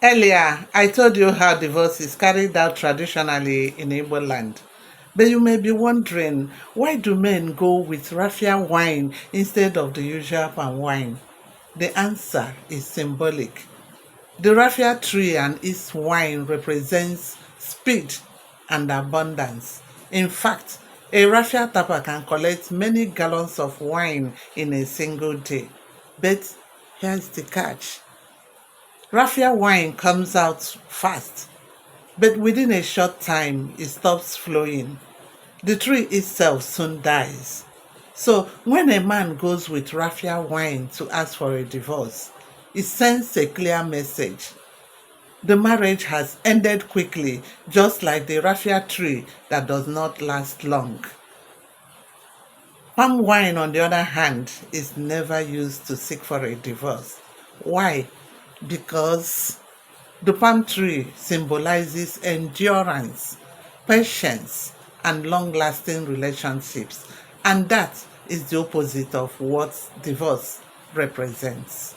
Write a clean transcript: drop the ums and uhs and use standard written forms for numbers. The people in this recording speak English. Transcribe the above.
Earlier, I told you how divorce is carried out traditionally in Igbo land. But you may be wondering, why do men go with raffia wine instead of the usual palm wine? The answer is symbolic. The raffia tree and its wine represents speed and abundance. In fact, a raffia tapper can collect many gallons of wine in a single day. But here's the catch. Raffia wine comes out fast, but within a short time it stops flowing. The tree itself soon dies. So when a man goes with raffia wine to ask for a divorce, it sends a clear message. The marriage has ended quickly, just like the raffia tree that does not last long. Palm wine, on the other hand, is never used to seek for a divorce. Why? Because the palm tree symbolizes endurance, patience, and long lasting relationships. And that is the opposite of what divorce represents.